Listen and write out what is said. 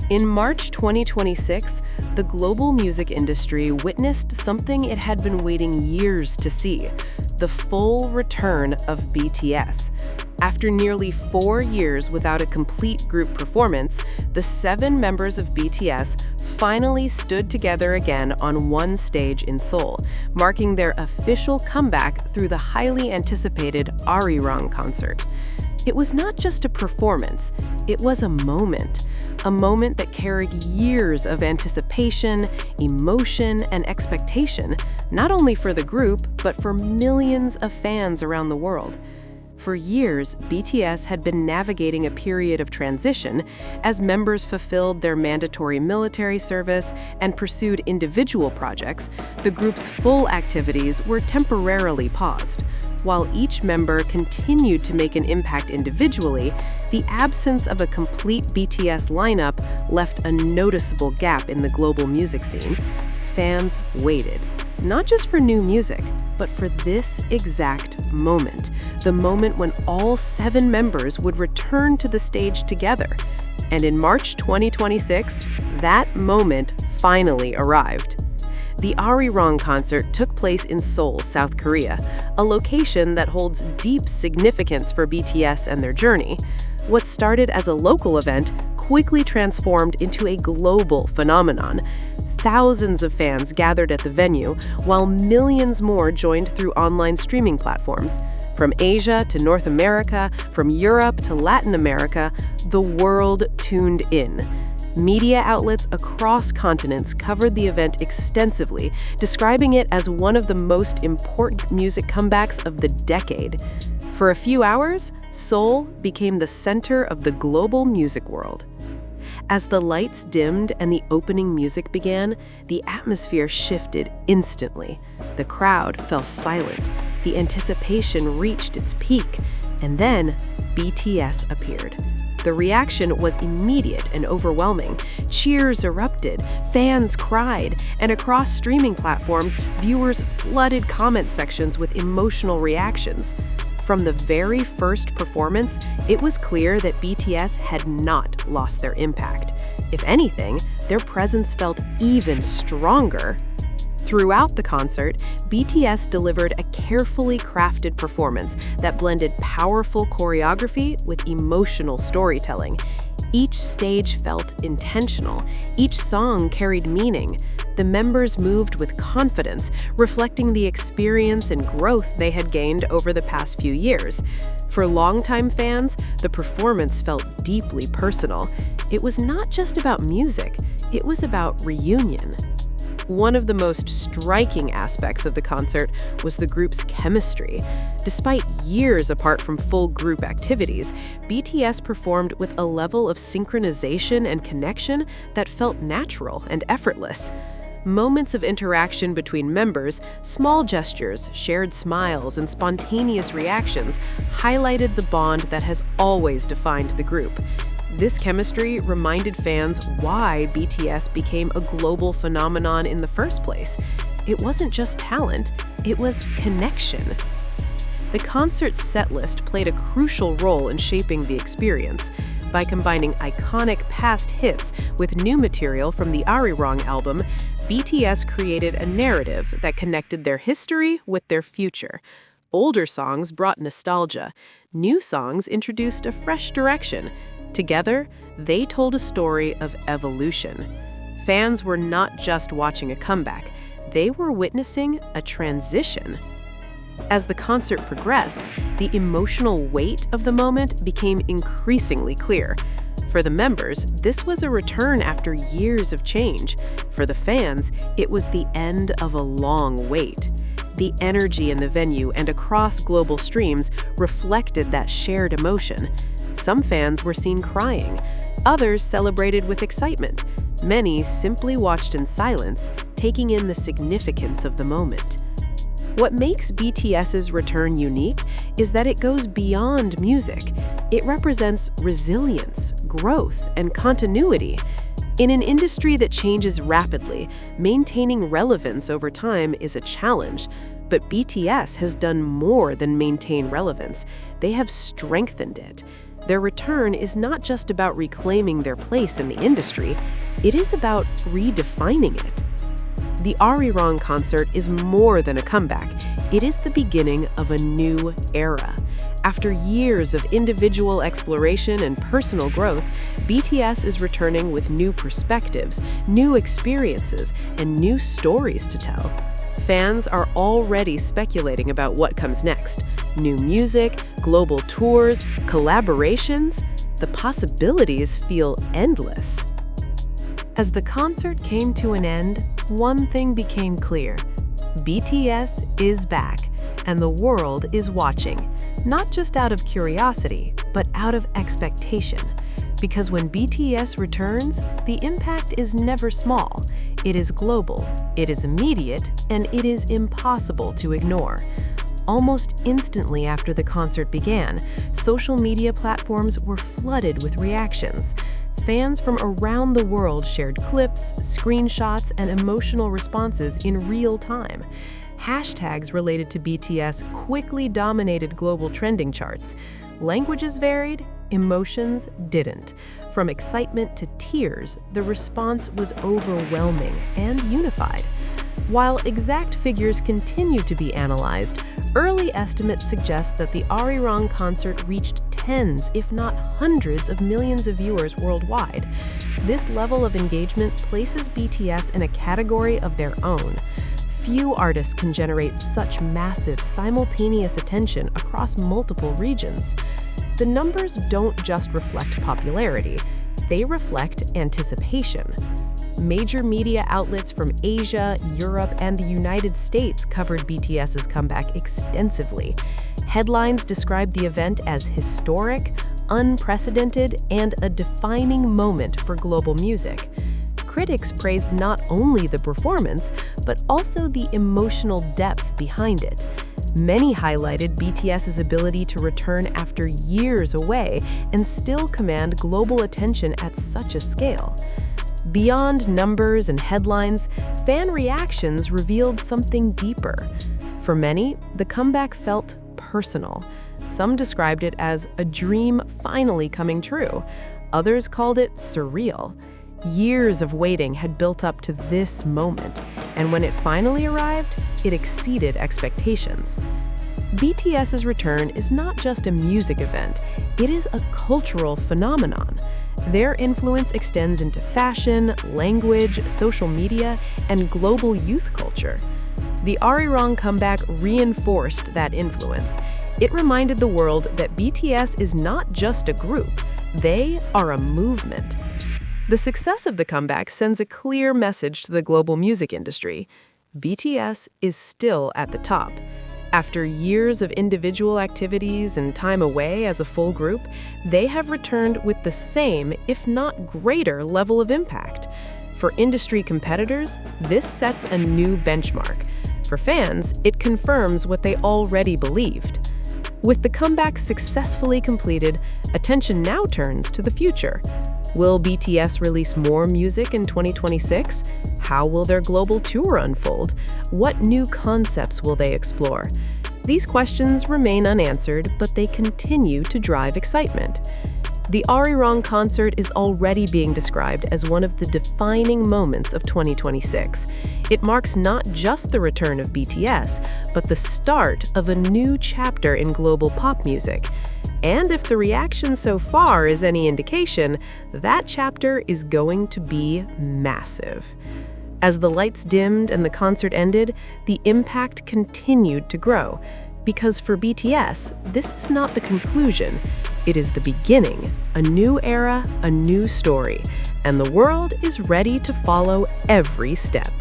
In March 2026, the global music industry witnessed something it had been waiting years to see: the full return of BTS. After nearly 4 years without a complete group performance, the 7 members of BTS finally stood together again on one stage in Seoul, marking their official comeback through the highly anticipated ARIRANG concert. It was not just a performance, it was a moment that carried years of anticipation, emotion, and expectation, not only for the group, but for millions of fans around the world. For years, BTS had been navigating a period of transition as members fulfilled their mandatory military service and pursued individual projects. The group's full activities were temporarily paused. While each member continued to make an impact individually, the absence of a complete BTS lineup left a noticeable gap in the global music scene. Fans waited, not just for new music, but for this exact moment, the moment when all 7 members would return to the stage together. And in March 2026, that moment finally arrived. The ARIRANG concert took place in Seoul, South Korea, a location that holds deep significance for BTS and their journey. What started as a local event quickly transformed into a global phenomenon. Thousands of fans gathered at the venue, while millions more joined through online streaming platforms. From Asia to North America, from Europe to Latin America, the world tuned in. Media outlets across continents covered the event extensively, describing it as one of the most important music comebacks of the decade. For a few hours, Seoul became the center of the global music world. As the lights dimmed and the opening music began, the atmosphere shifted instantly. The crowd fell silent. The anticipation reached its peak. And then, BTS appeared. The reaction was immediate and overwhelming. Cheers erupted, fans cried, and across streaming platforms, viewers flooded comment sections with emotional reactions. From the very first performance, it was clear that BTS had not lost their impact. If anything, their presence felt even stronger. Throughout the concert, BTS delivered a carefully crafted performance that blended powerful choreography with emotional storytelling. Each stage felt intentional. Each song carried meaning. The members moved with confidence, reflecting the experience and growth they had gained over the past few years. For longtime fans, the performance felt deeply personal. It was not just about music, it was about reunion. One of the most striking aspects of the concert was the group's chemistry. Despite years apart from full group activities, BTS performed with a level of synchronization and connection that felt natural and effortless. Moments of interaction between members, small gestures, shared smiles, and spontaneous reactions highlighted the bond that has always defined the group. This chemistry reminded fans why BTS became a global phenomenon in the first place. It wasn't just talent, it was connection. The concert's setlist played a crucial role in shaping the experience. By combining iconic past hits with new material from the ARIRANG album, BTS created a narrative that connected their history with their future. Older songs brought nostalgia. New songs introduced a fresh direction. Together, they told a story of evolution. Fans were not just watching a comeback, they were witnessing a transition. As the concert progressed, the emotional weight of the moment became increasingly clear. For the members, this was a return after years of change. For the fans, it was the end of a long wait. The energy in the venue and across global streams reflected that shared emotion. Some fans were seen crying. Others celebrated with excitement. Many simply watched in silence, taking in the significance of the moment. What makes BTS's return unique is that it goes beyond music. It represents resilience, growth, and continuity. In an industry that changes rapidly, maintaining relevance over time is a challenge. But BTS has done more than maintain relevance. They have strengthened it. Their return is not just about reclaiming their place in the industry, it is about redefining it. The ARIRANG concert is more than a comeback. It is the beginning of a new era. After years of individual exploration and personal growth, BTS is returning with new perspectives, new experiences, and new stories to tell. Fans are already speculating about what comes next. New music, global tours, collaborations. The possibilities feel endless. As the concert came to an end, one thing became clear. BTS is back, and the world is watching, not just out of curiosity, but out of expectation. Because when BTS returns, the impact is never small. It is global, it is immediate, and it is impossible to ignore. Almost instantly after the concert began, social media platforms were flooded with reactions. Fans from around the world shared clips, screenshots, and emotional responses in real time. Hashtags related to BTS quickly dominated global trending charts. Languages varied, emotions didn't. From excitement to tears, the response was overwhelming and unified. While exact figures continue to be analyzed, early estimates suggest that the ARIRANG concert reached tens, if not hundreds, of millions of viewers worldwide. This level of engagement places BTS in a category of their own. Few artists can generate such massive, simultaneous attention across multiple regions. The numbers don't just reflect popularity, they reflect anticipation. Major media outlets from Asia, Europe, and the United States covered BTS's comeback extensively. Headlines described the event as historic, unprecedented, and a defining moment for global music. Critics praised not only the performance, but also the emotional depth behind it. Many highlighted BTS's ability to return after years away and still command global attention at such a scale. Beyond numbers and headlines, fan reactions revealed something deeper. For many, the comeback felt personal. Some described it as a dream finally coming true. Others called it surreal. Years of waiting had built up to this moment, and when it finally arrived, it exceeded expectations. BTS's return is not just a music event, it is a cultural phenomenon. Their influence extends into fashion, language, social media, and global youth culture. The ARIRANG comeback reinforced that influence. It reminded the world that BTS is not just a group, they are a movement. The success of the comeback sends a clear message to the global music industry. BTS is still at the top. After years of individual activities and time away as a full group, they have returned with the same, if not greater, level of impact. For industry competitors, this sets a new benchmark. For fans, it confirms what they already believed. With the comeback successfully completed, attention now turns to the future. Will BTS release more music in 2026? How will their global tour unfold? What new concepts will they explore? These questions remain unanswered, but they continue to drive excitement. The ARIRANG concert is already being described as one of the defining moments of 2026. It marks not just the return of BTS, but the start of a new chapter in global pop music. And if the reaction so far is any indication, that chapter is going to be massive. As the lights dimmed and the concert ended, the impact continued to grow. Because for BTS, this is not the conclusion. It is the beginning, a new era, a new story, and the world is ready to follow every step.